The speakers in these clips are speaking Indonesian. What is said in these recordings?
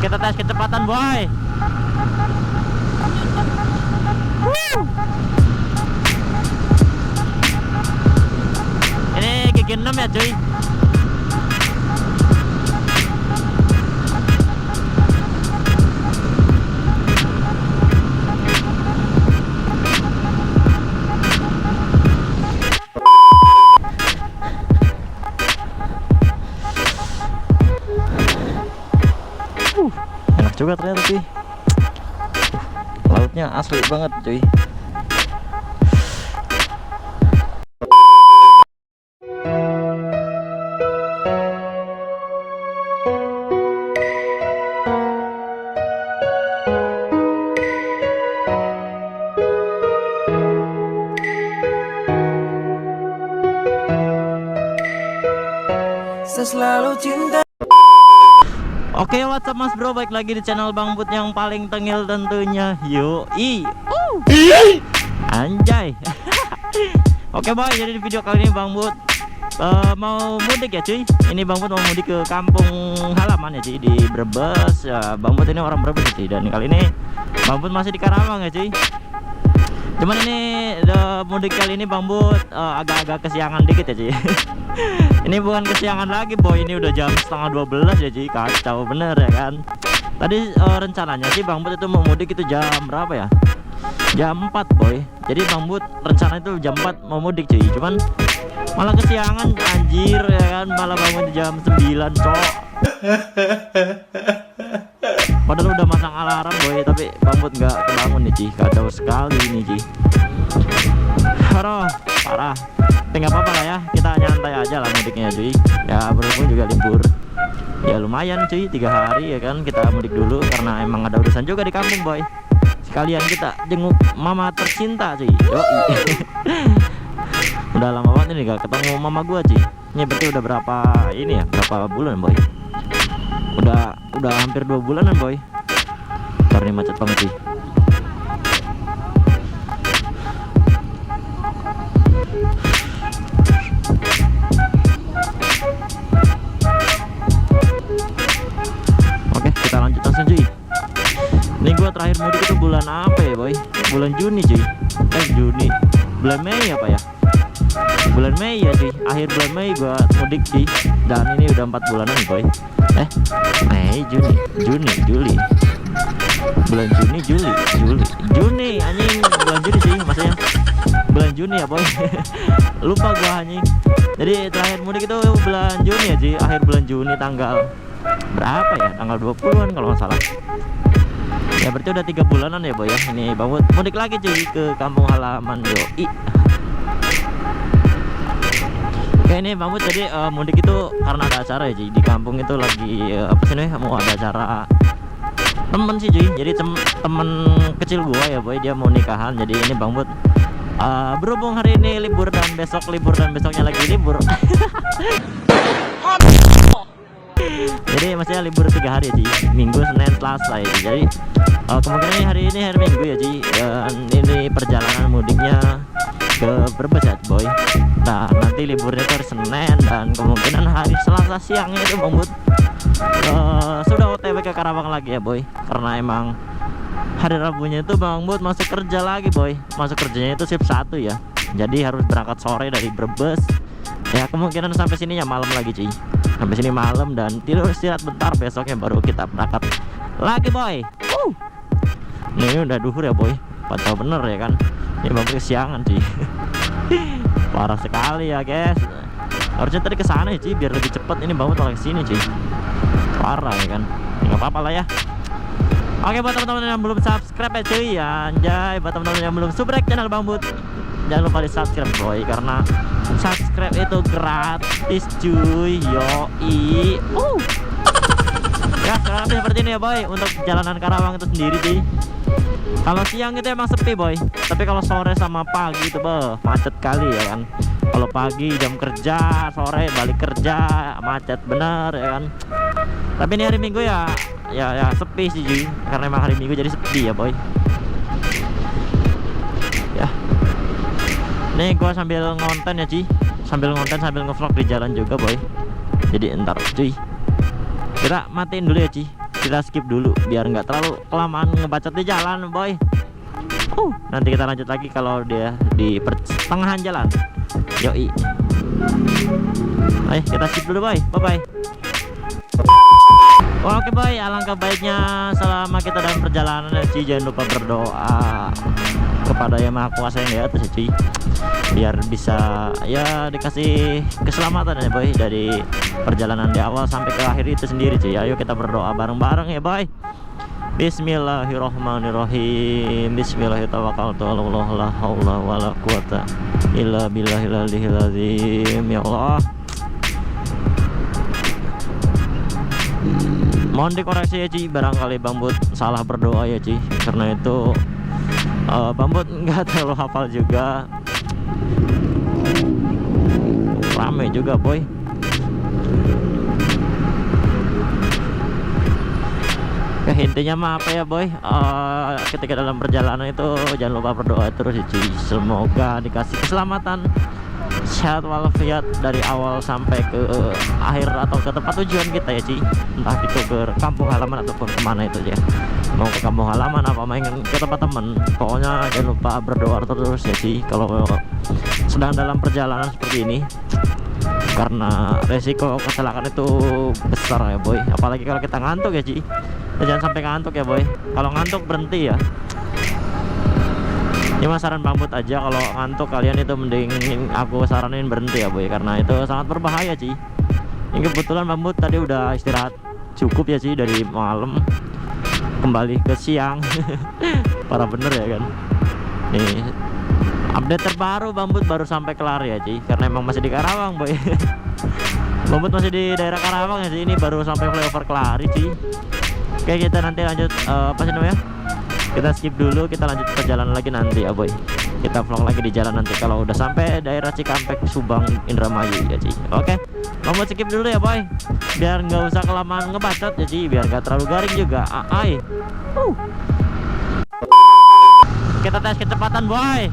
Kita tes kecepatan, boy. Ini gigi 6 ya, cuy. Enak juga ternyata, cuy. Lautnya asli banget, cuy. Selalu cinta. Oke, what's up mas bro, balik lagi di channel Bang Bud yang paling tengil tentunya. Yoi. Anjay. Oke boy, jadi di video kali ini Bang Bud mau mudik ya cuy. Ini Bang Bud mau mudik ke kampung halaman ya cuy, di Brebes ya. Bang Bud ini orang Brebes ya cuy, dan kali ini Bang Bud masih di Karawang ya cuy. Cuman ini mudik kali ini Bang Bud agak-agak kesiangan dikit ya cuy. Ini bukan kesiangan lagi boy, ini udah jam setengah 12 ya cuy, kacau bener ya kan. Tadi rencananya sih Bang Bud itu mau mudik itu jam berapa ya? Jam 4 boy. Jadi Bang Bud rencana itu jam 4 mau mudik cuy, cuman malah kesiangan anjir ya kan, malah bangun jam 9 cok. Padahal udah masang alarm boy, tapi Bang Bud nggak kebangun nih cuy, kacau sekali ini cuy. Aduh, parah. Tapi nggak apa-apa lah ya, kita nyantai aja lah mudiknya cuy. Ya berhubung juga libur, ya lumayan cuy, 3 hari ya kan. Kita mudik dulu karena emang ada urusan juga di kampung boy. Sekalian kita jenguk mama tercinta cuy. Yoi. Udah lama banget ini gak ketemu mama gua cuy. Ini berarti udah berapa ini ya, berapa bulan boy? Udah hampir 2 bulanan boy. Karena ini macet banget cuy. Cuy, ini gua terakhir mudik itu bulan apa ya boy? Bulan Juni cuy. Juni, bulan Mei apa ya? Bulan Mei ya cuy, akhir bulan Mei gua mudik cuy. Dan ini udah 4 bulanan boy. Mei, Juni, Juli, bulan Juni anjing, bulan Juni cuy, maksudnya bulan Juni ya boy. Lupa gua anjing. Jadi terakhir mudik itu bulan Juni ya cuy, akhir bulan Juni tanggal berapa ya, tanggal 20-an kalau nggak salah ya. Berarti udah 3 bulanan ya boy ya. Ini Bang Bud mudik lagi cuy ke kampung halaman. Yoi. Oke, ini Bang Bud jadi mudik itu karena ada acara ya cuy, di kampung itu lagi apa sih nih, mau ada acara temen sih cuy. Jadi temen kecil gua ya boy, dia mau nikahan. Jadi ini Bang Bud berhubung hari ini libur dan besok libur dan besoknya lagi libur. Jadi maksudnya libur 3 hari ya Ci, Minggu, Senin, Selasa ya Ci. Jadi kemungkinan hari ini hari Minggu ya Ci. Dan ini perjalanan mudiknya ke Brebes ya boy. Nah nanti liburnya itu hari Senin, dan kemungkinan hari Selasa siangnya itu Bang Bud sudah OTW ke Karawang lagi ya boy. Karena emang hari Rabunya itu Bang Bud masuk kerja lagi boy. Masuk kerjanya itu shift 1 ya. Jadi harus berangkat sore dari Brebes. Ya kemungkinan sampai sininya malam lagi cuy. Sampai sini malam dan tidur istirahat bentar, besoknya baru kita berangkat lagi boy. Nah, ini udah duhur ya boy, pantau bener ya kan. Ini Bang Bud kesiangan cuy. Parah sekali ya guys. Harusnya tadi ke sana ya cuy, biar lebih cepet. Ini Bang Bud malah kesini cuy. Parah ya kan. Nggak apa-apa lah ya. Oke, buat teman-teman yang belum subscribe ya cuy, ya anjay. Buat teman-teman yang belum subrek channel Bang Bud, jangan lupa di subscribe boy, karena subscribe itu gratis cuy. Yoi. Ya sekarang seperti ini ya boy, untuk jalanan Karawang itu sendiri cuy. Kalau siang itu emang sepi boy, tapi kalau sore sama pagi itu macet kali ya kan. Kalau pagi jam kerja, sore balik kerja, macet bener ya kan. Tapi ini hari Minggu ya sepi sih cuy, karena emang hari Minggu jadi sepi ya boy. Ya, nih gua sambil ngonten ya cuy, sambil ngevlog di jalan juga boy. Jadi entar cuy, kita matiin dulu ya cuy kita skip dulu biar nggak terlalu kelamaan ngebacot di jalan boy. Nanti kita lanjut lagi kalau dia di pertengahan jalan. Yoi. Ayo kita skip dulu boy, bye bye. Oke boy, alangkah baiknya selama kita dalam perjalanan ya Ci, jangan lupa berdoa kepada Yang Maha Kuasa yang di atas ya Ci, biar bisa ya dikasih keselamatan ya boy dari perjalanan di awal sampai ke akhir itu sendiri Ci. Ayo kita berdoa bareng-bareng ya boy. Bismillahirrahmanirrahim. Bismillahirrahmanirrahim. La haula wala quwata illa billahil aliyil azim. Ya Allah, mohon dikoreksi ya Ci, barangkali Bang Bud salah berdoa ya Ci, karena itu Bang Bud nggak terlalu hafal juga, rame juga boy. Intinya mah apa ya boy, ketika dalam perjalanan itu jangan lupa berdoa terus ya Ci, semoga dikasih keselamatan, sehat walafiat dari awal sampai ke akhir atau ke tempat tujuan kita ya Ci, entah itu ke kampung halaman ataupun kemana itu ya, mau ke kampung halaman apa main ke tempat temen, pokoknya jangan lupa berdoa terus ya Ci kalau sedang dalam perjalanan seperti ini, karena resiko kecelakaan itu besar ya boy, apalagi kalau kita ngantuk ya Ci. Jangan sampai ngantuk ya boy, kalau ngantuk berhenti ya. Ini mah saran Bang Bud aja, kalau ngantuk kalian itu mending aku saranin berhenti ya boy, karena itu sangat berbahaya Ci. Ini kebetulan Bang Bud tadi udah istirahat cukup ya Ci, dari malam kembali ke siang. Parah bener ya kan. Nih update terbaru, Bang Bud baru sampai kelar ya Ci, karena emang masih di Karawang boy. Bang Bud masih di daerah Karawang ya Ci, ini baru sampai flyover Kelari Ci. Oke, kita nanti lanjut apa sih namanya, kita skip dulu, kita lanjut perjalanan lagi nanti ya boy. Kita vlog lagi di jalan nanti kalau udah sampai daerah Cikampek, Subang, Indramayu ya Ci. Oke, mau skip dulu ya boy, biar nggak usah kelamaan ngebacot ya Ci, biar nggak terlalu garing juga. Kita tes kecepatan boy.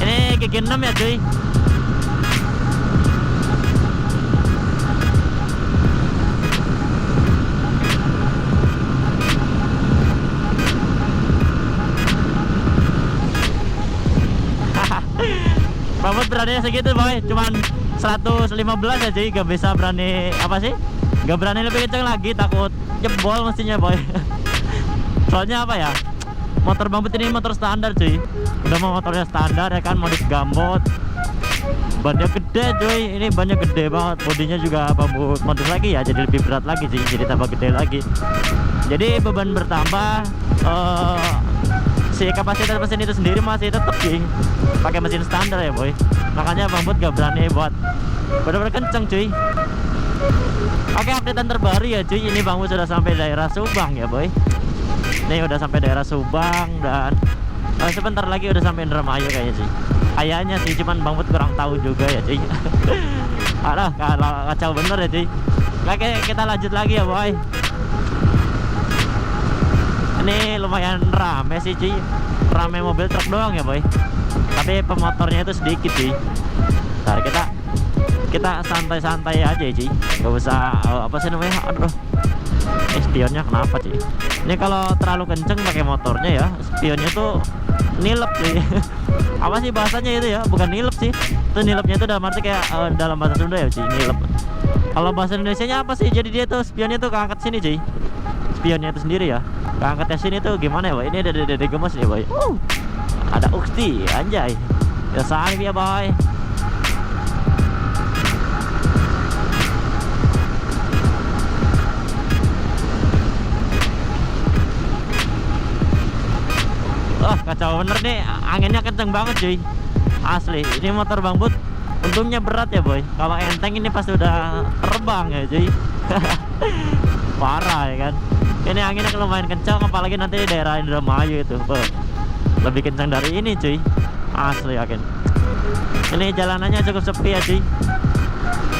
Ini gigi 6 ya cuy. Bambut berani segitu boy, cuman 115 ya Ci, gak bisa berani apa sih, gak berani lebih kenceng lagi, takut jebol mestinya boy. Soalnya apa ya, motor Bambut ini motor standar cuy, udah mau motornya standar ya kan, modif gambot, bannya gede cuy, ini bannya gede banget, bodinya juga Bambut modif lagi ya, jadi lebih berat lagi cuy, jadi tambah gede lagi, jadi beban bertambah. Si kapasitas mesin itu sendiri masih tetap King pakai mesin standar ya boy, makanya Bang Bud gak berani buat bener-bener kenceng cuy. Oke, updatean terbaru ya cuy, ini Bang Bud sudah sampai daerah Subang ya boy. Ini udah sampai daerah Subang dan sebentar lagi udah sampai Indramayu kayaknya sih, kayaknya sih, cuman Bang Bud kurang tahu juga ya cuy. Aduh, kacau bener ya cuy. Oke, kita lanjut lagi ya boy. Ini lumayan rame sih cuy, rame mobil truk doang ya boy, tapi pemotornya itu sedikit sih. Ntar kita santai-santai aja cuy, gak usah apa sih namanya, aduh spionnya kenapa cuy. Ini kalau terlalu kenceng pakai motornya ya, spionnya tuh nilep cuy. Apa sih bahasanya itu ya, bukan nilep sih, itu nilepnya itu dalam arti kayak dalam bahasa Sunda ya cuy, nilep. Kalau bahasa Indonesianya apa sih, jadi dia tuh spionnya tuh keangkat sini cuy, spionnya itu sendiri ya, keangkatnya sini tuh gimana ya boy. Ini ada dede gemes nih boy, ada ukti anjay ya, sayang ya boy. Kacau bener nih, anginnya kenceng banget cuy, asli. Ini motor Bang Bud untungnya berat ya boy, kalau enteng ini pasti udah terbang ya cuy. Parah ya kan. Ini anginnya lumayan kencang, apalagi nanti di daerah Indramayu itu lebih kencang dari ini cuy, asli yakin. Ini jalanannya cukup sepi ya cuy,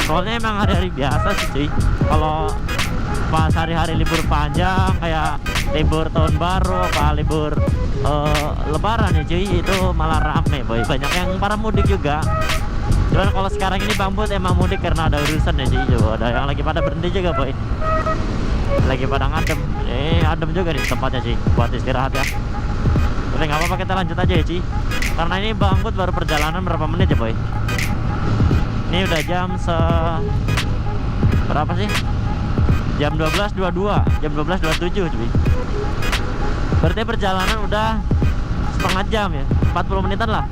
soalnya emang hari-hari biasa sih cuy. Kalau pas hari-hari libur panjang kayak libur tahun baru apa libur lebaran ya cuy, itu malah rame boy, banyak yang para mudik juga. Cuman kalau sekarang ini Bang Bud emang mudik karena ada urusan ya sih. Coba ada yang lagi pada berhenti juga boy, lagi pada ngadem. Adem juga nih tempatnya sih buat istirahat ya. Tapi nggak apa-apa, kita lanjut aja ya Ci, karena ini Bang Bud baru perjalanan berapa menit ya boy. Ini udah jam berapa sih? Jam 12.22, jam 12.27 cuy. Berarti perjalanan udah setengah jam ya, 40 menitan lah.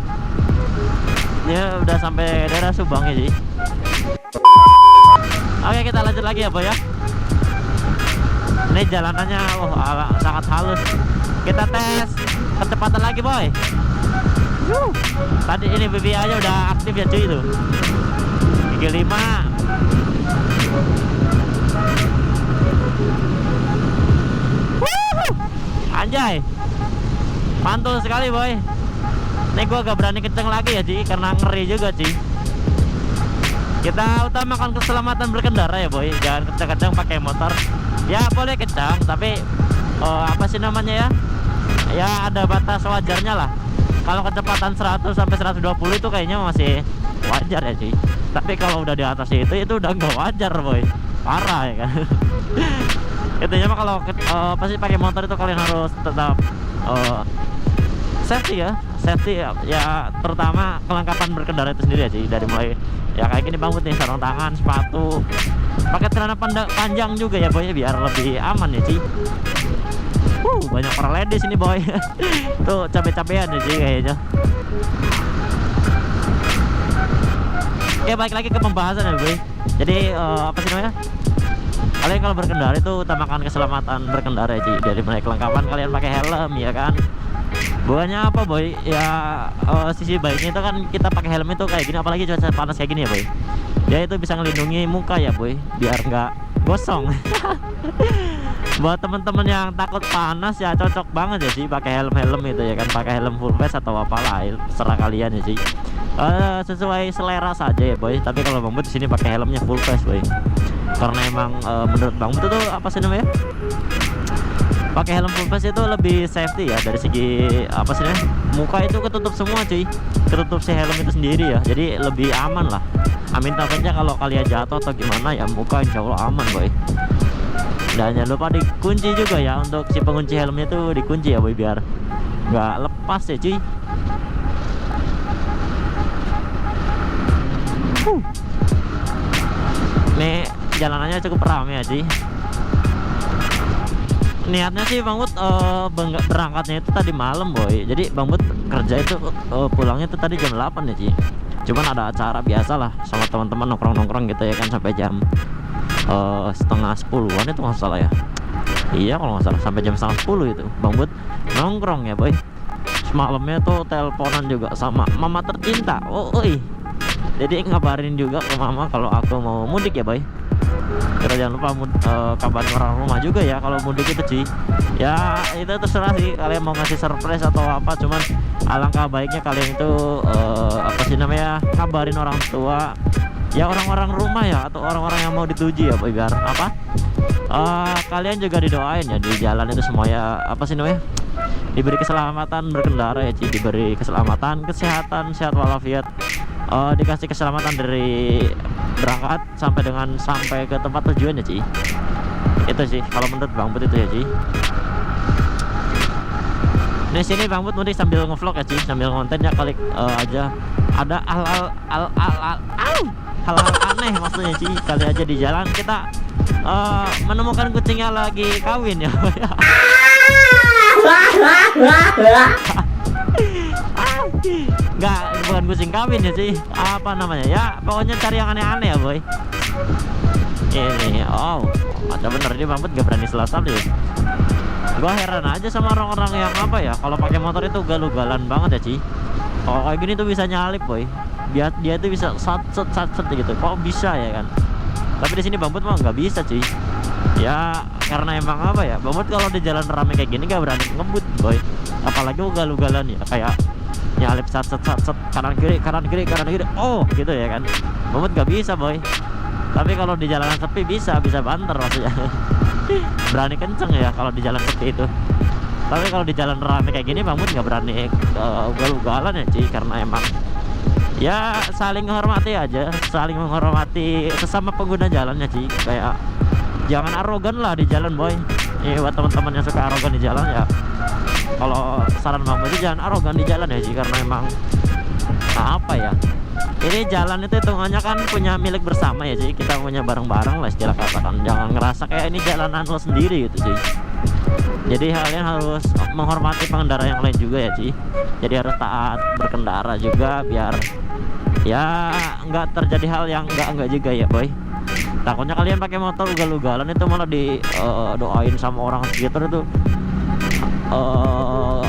Dia udah sampai daerah Subang ya sih. Oke, kita lanjut lagi ya boy ya. Ini jalanannya sangat halus. Kita tes kecepatan lagi boy. Tadi ini BB aja udah aktif ya cuy itu. Gigi 5. Anjay, mantul sekali boy. Ini gua agak berani kenceng lagi ya Ci, karena ngeri juga Ci. Kita utamakan keselamatan berkendara ya boy, jangan kenceng-kenceng pakai motor. Ya boleh kencang, tapi apa sih namanya ya, ya ada batas wajarnya lah. Kalau kecepatan 100 sampai 120 itu kayaknya masih wajar ya Ci. Tapi kalau udah di atas itu udah nggak wajar boy, parah ya kan. Intinya mah kalau pasti pakai motor itu kalian harus tetap safety ya, safety ya, terutama kelengkapan berkendara itu sendiri ya sih. Dari mulai ya kayak gini Bang Bud nih, sarung tangan, sepatu, pakai celana panjang juga ya boy, biar lebih aman ya sih. Banyak para ladies ini boy. Tuh cabe-cabean ya sih kayaknya. Oke, balik lagi ke pembahasan ya boy. Jadi apa sih namanya, kalian kalau berkendara itu utamakan keselamatan berkendara ya, dari mulai kelengkapan kalian pakai helm ya kan. Bukannya apa boy ya, sisi baiknya itu kan kita pakai helm itu kayak gini, apalagi cuaca panas kayak gini ya boy. Dia itu bisa ngelindungi muka ya boy, biar nggak gosong. Buat teman-teman yang takut panas ya cocok banget ya sih pakai helm itu ya kan, pakai helm full face atau apalah, terserah kalian ya sih. Sesuai selera saja ya boy. Tapi kalau Bang Bud di sini pakai helmnya full face boy, karena emang menurut Bang Bud itu apa sih namanya, pakai helm full face itu lebih safety ya, dari segi apa sih namanya, muka itu ketutup semua cuy, ketutup si helm itu sendiri ya, jadi lebih aman lah. Amin takutnya kalau kalian jatuh atau gimana ya, muka insya Allah aman boy. Dan jangan lupa dikunci juga ya, untuk si pengunci helmnya itu dikunci ya boy, biar nggak lepas ya cuy. Nih jalanannya cukup ramai ya cuy. Niatnya sih Bang Bud berangkatnya itu tadi malam boy. Jadi Bang Bud kerja itu pulangnya itu tadi jam 8 ya Ci. Cuman ada acara biasa lah sama teman-teman, nongkrong-nongkrong gitu ya kan, sampai jam setengah 10-an itu nggak salah ya. Iya kalau nggak salah, sampai jam setengah 10 itu Bang Bud nongkrong ya boy. Semalamnya tuh teleponan juga sama mama tercinta. Jadi ngabarin juga ke mama kalau aku mau mudik ya boy. Kita jangan lupa kabarin orang rumah juga ya kalau mudik itu Ci. Ya itu terserah sih kalian mau ngasih surprise atau apa, cuman alangkah baiknya kalian itu apa sih namanya, kabarin orang tua ya, orang-orang rumah ya, atau orang-orang yang mau dituju ya boy, biar apa, kalian juga didoain ya di jalan itu semuanya apa sih namanya, diberi keselamatan berkendara ya Ci, diberi keselamatan, kesehatan, sehat walafiat, dikasih keselamatan dari berangkat sampai ke tempat tujuan ya Ci. Itu sih kalau menurut Bang Bud itu ya Ci. Di sini Bang Bud mudik sambil ngevlog ya Ci, sambil kontennya kali aja ada hal-hal aneh maksudnya Ci. Kali aja di jalan kita menemukan kucingnya lagi kawin ya. Enggak, bukan kucing kawin ya sih, apa namanya ya, pokoknya cari yang aneh-aneh ya boy. Ini ada bener ini Bang Bud gak berani selesai deh. Gua heran aja sama orang-orang yang apa ya, kalau pakai motor itu galu-galan banget ya Ci. Kalau kayak gini tuh bisa nyalip boy, dia tuh bisa sat gitu, kok bisa ya kan. Tapi di sini Bang Bud mah nggak bisa Ci. Ya karena emang apa ya, Bang Bud kalau di jalan rame kayak gini gak berani ngebut boy, apalagi galu-galan ya, kayak nyalip sat kanan kiri gitu ya kan. Bang Bud gak bisa boy. Tapi kalau di jalanan sepi bisa banter maksudnya. Berani kenceng ya kalau di jalan sepi itu. Tapi kalau di jalan rame kayak gini Bang Bud gak berani ugal-ugalan ya Ci, karena emang Ya saling menghormati aja, saling menghormati sesama pengguna jalannya sih. Kayak jangan arogan lah di jalan boy. Ini buat teman-teman yang suka arogan di jalan ya, kalau saran Bang Budi jangan arogan di jalan ya sih, karena emang apa ya, ini jalan itu hitungannya kan punya milik bersama ya sih, kita punya bareng-bareng lah istilah katakan. Jangan ngerasa kayak ini jalanan lo sendiri gitu sih. Jadi kalian harus menghormati pengendara yang lain juga ya sih. Jadi harus taat berkendara juga biar ya nggak terjadi hal yang enggak juga ya boy. Takutnya kalian pakai motor ugal-ugalan itu malah di doain sama orang sekitar itu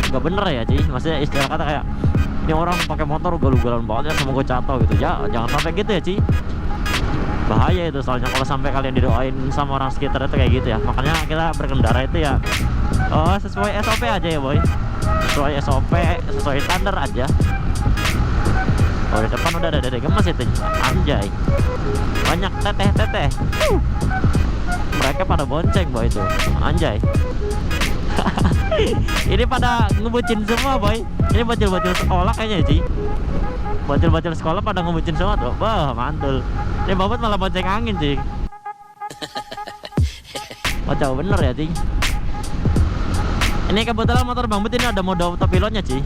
nggak bener ya sih. Maksudnya istilah kata kayak ini orang pakai motor ugal-ugalan banget ya, semoga jatuh gitu ya. Jangan sampai gitu ya sih, bahaya itu soalnya kalau sampai kalian didoain sama orang sekitar itu kayak gitu ya. Makanya kita berkendara itu ya sesuai SOP aja ya boy, sesuai SOP, sesuai standar aja. Oh di depan udah ada dede gemes itu anjay, banyak teteh mereka pada bonceng boy itu anjay. Ini pada ngebucin semua boy, ini bocil-bocil sekolah kayaknya sih, bocil-bocil sekolah pada ngebucin semua tuh. Wah mantul, ini Bobot malah bonceng angin sih. Kacau bener ya sih. Ini kebetulan motor Bang But ini ada mode autopilotnya sih.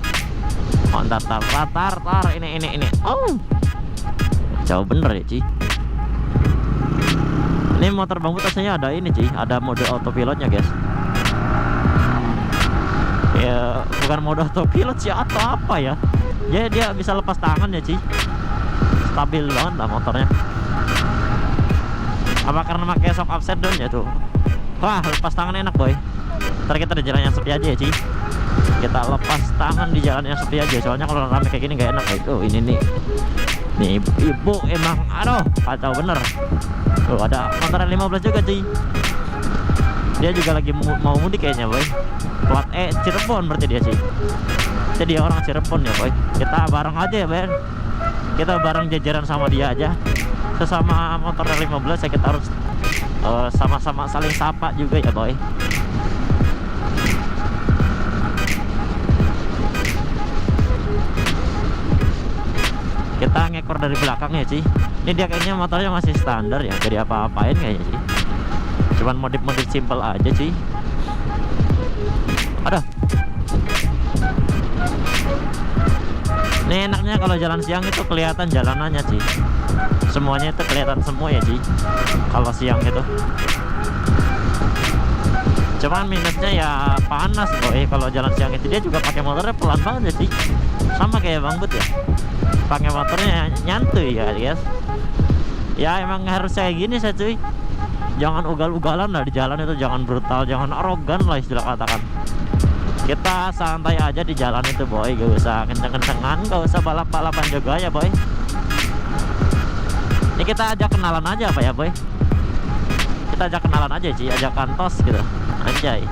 Oh, tar ini. Oh, jauh bener ya Ci. Ini motor Bang But aslinya ada ini Ci, ada mode autopilotnya guys. Ya bukan mode autopilot sih atau apa ya. Ya dia bisa lepas tangan ya Ci. Stabil banget lah motornya. Apa karena pakai shock upside down ya tuh. Wah lepas tangan enak boy. Ntar kita di jalan yang sepi aja ya Ci. Kita lepas tangan di jalan yang sepi aja, soalnya kalau rame kayak gini gak enak guys. Oh ini nih ibu emang aduh kacau bener. Tuh ada motor 15 juga Ci, dia juga lagi mau mudik kayaknya boy. Plat Cirebon berarti dia Ci, jadi dia orang Cirebon ya boy. Kita bareng aja ya Ben, kita bareng jajaran sama dia aja, sesama motor 15 ya. Kita harus sama-sama saling sapa juga ya boy. Kita ngekor dari belakang ya Ci. Ini dia kayaknya motornya masih standar ya, jadi apa-apain kayaknya sih. Cuman modif-modif simple aja Ci. Aduh. Ini enaknya kalau jalan siang itu kelihatan jalanannya Ci. Semuanya itu kelihatan semua ya Ci, kalau siang itu. Cuman minusnya ya panas boy. Kalau jalan siang itu dia juga pakai motornya pelan banget ya Ci. Sama kayak Bang But ya, pakai motornya nyantuy ya guys. Ya emang harus kayak gini saya cuy. Jangan ugal-ugalan lah di jalan itu, jangan brutal, jangan arogan lah istilah katakan. Kita santai aja di jalan itu boy, gak usah kenceng-kencengan, gak usah balap-balapan juga ya boy. Ini kita ajak kenalan aja apa ya boy, kita ajak kenalan aja sih, ajak kantos gitu anjay.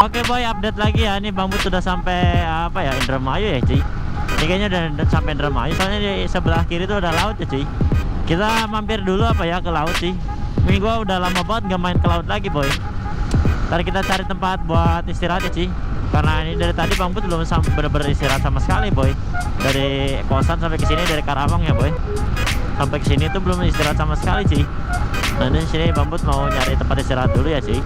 Oke boy, update lagi ya. Ini Bang But sudah sampai apa ya, Indramayu ya Ci. Ini kayaknya udah sampai Indramayu, soalnya di sebelah kiri itu ada laut ya Ci. Kita mampir dulu apa ya ke laut sih. Ini gua udah lama banget gak main ke laut lagi boy. Ntar kita cari tempat buat istirahat ya Ci, karena ini dari tadi Bang But belum bener-bener istirahat sama sekali boy. Dari kosan sampai ke sini, dari Karawang ya boy, sampai ke sini tuh belum istirahat sama sekali Ci. Nah ini sini Bang But mau nyari tempat istirahat dulu ya Ci.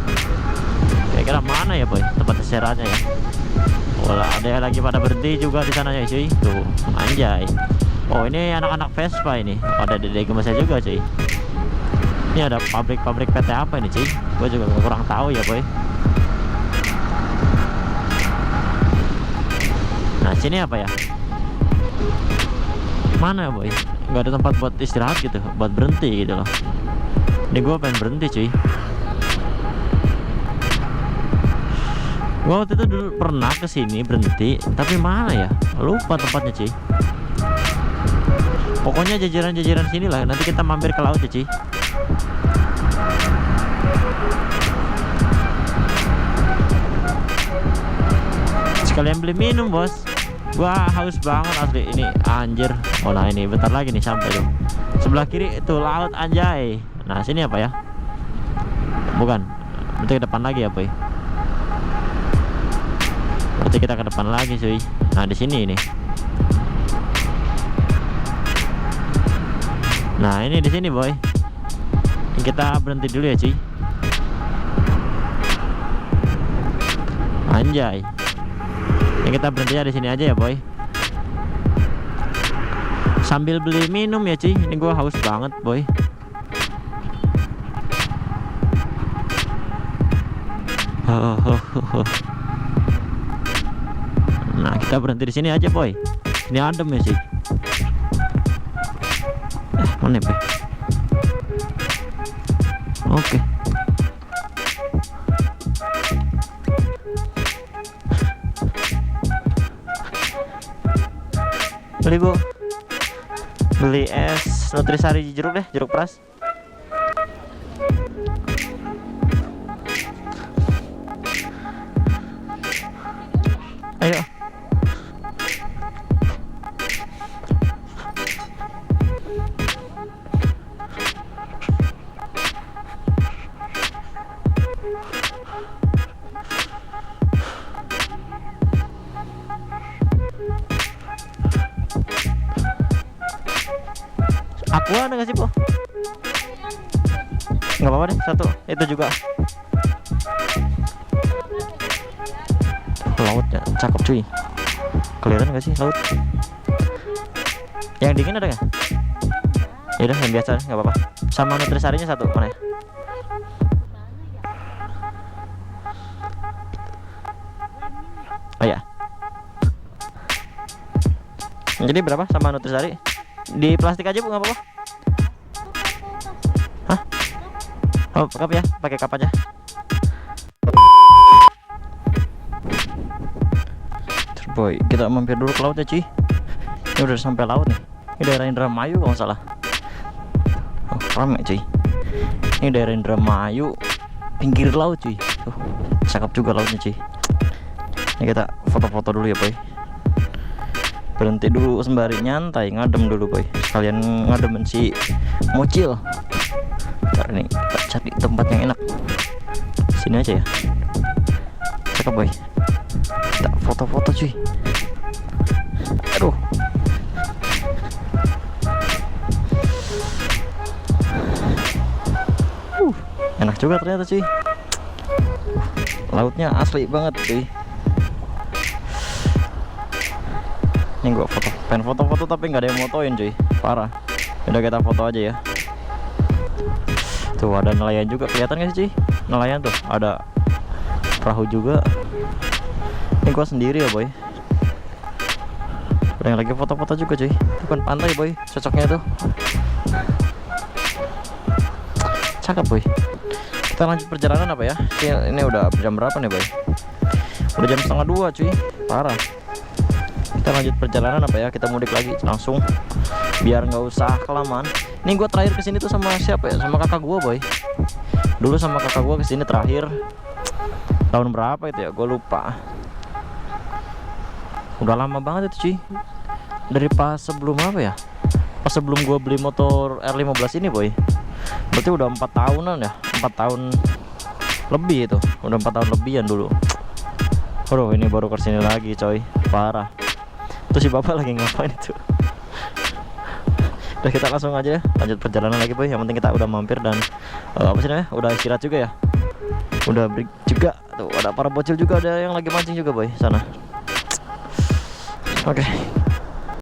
Kira-kira mana ya boy tempat istirahatnya ya? Oh ada yang lagi pada berhenti juga di sana ya cuy. Tuh anjay. Oh ini anak-anak Vespa ini. Ada dede gemesnya juga cuy. Ini ada pabrik PT apa ini cuy? Gue juga kurang tahu ya boy. Nah sini apa ya? Mana ya boy? Nggak ada tempat buat istirahat gitu, buat berhenti gitu loh. Ini gue pengen berhenti cuy. Gua waktu itu dulu pernah kesini berhenti, tapi mana ya? Lupa tempatnya Ci. Pokoknya jajaran-jajaran sini lah. Nanti kita mampir ke laut ya Ci. Sekalian beli minum bos. Gua haus banget asli ini anjir. Oh nah ini bentar lagi nih sampai tuh. Sebelah kiri itu laut anjay. Nah sini apa ya? Bukan. Berarti ke depan lagi apa ya? Berarti kita ke depan lagi cuy. Nah di sini ini. Nah ini di sini boy, kita berhenti dulu ya cuy. Anjay, ini kita berhentinya di sini aja ya boy, sambil beli minum ya cuy. Ini gua haus banget boy. Nah kita berhenti di sini aja boy, ini adem ya sih. Mana boy? Oke. Beli bu, beli es nutrisari jeruk deh, jeruk peras. Ayo. Aku ada nggak sih po? Nggak apa-apa deh, satu itu juga. Lautnya cakep cuy, kelihatan nggak sih laut? Yang dingin ada nggak? Ya udah yang biasa nggak apa-apa. Sama nutrisarinya satu mana ya? Oh ya. Jadi berapa sama nutrisari? Di plastik aja bu, nggak apa-apa. Hah? Oh cup ya, pakai cup aja. Boy, kita mampir dulu ke laut ya cuy. Ini udah sampai laut nih. Ini daerah Indramayu kalau nggak salah. Oh, rame cuy. Ini daerah Indramayu, pinggir laut cuy. Cakep juga lautnya cuy. Ini kita foto-foto dulu ya boy. Berhenti dulu sembari nyantai, ngadem dulu boy. Sekalian ngademin si Mocil. Ntar nih kita cari tempat yang enak. Sini aja ya. Cakep boy. Kita foto-foto cuy. Aduh. Enak juga ternyata cuy. Lautnya asli banget cuy. Ini gua pengen foto-foto tapi nggak ada yang motoin cuy, parah. Udah kita foto aja ya. Tuh ada nelayan juga, kelihatan gak sih cuy? Nelayan tuh, ada perahu juga. Ini gua sendiri ya boy. Ada yang lagi foto-foto juga cuy. Itu kan pantai boy, cocoknya tuh. Cakep boy. Kita lanjut perjalanan apa ya? Ini udah jam berapa nih boy? Udah jam 1:30 cuy, parah. Kita lanjut perjalanan apa ya? Kita mudik lagi langsung, biar nggak usah kelamaan. Ini gue terakhir kesini tuh sama siapa ya? Sama kakak gue boy. Dulu sama kakak gue kesini terakhir tahun berapa itu ya? Gue lupa. Udah lama banget itu cuy. Dari pas sebelum apa ya? Pas sebelum gue beli motor R15 ini boy. Berarti udah 4 tahunan ya? 4 tahun lebih itu. Udah 4 tahun lebihan dulu. Aduh ini baru kesini lagi coy, parah. Terus si bapak lagi ngapain itu? Udah kita langsung aja ya, lanjut perjalanan lagi boy. Yang penting kita udah mampir dan apa sih namanya, udah istirahat juga ya. Udah break juga. Tuh ada para bocil juga, ada yang lagi mancing juga boy sana. Oke.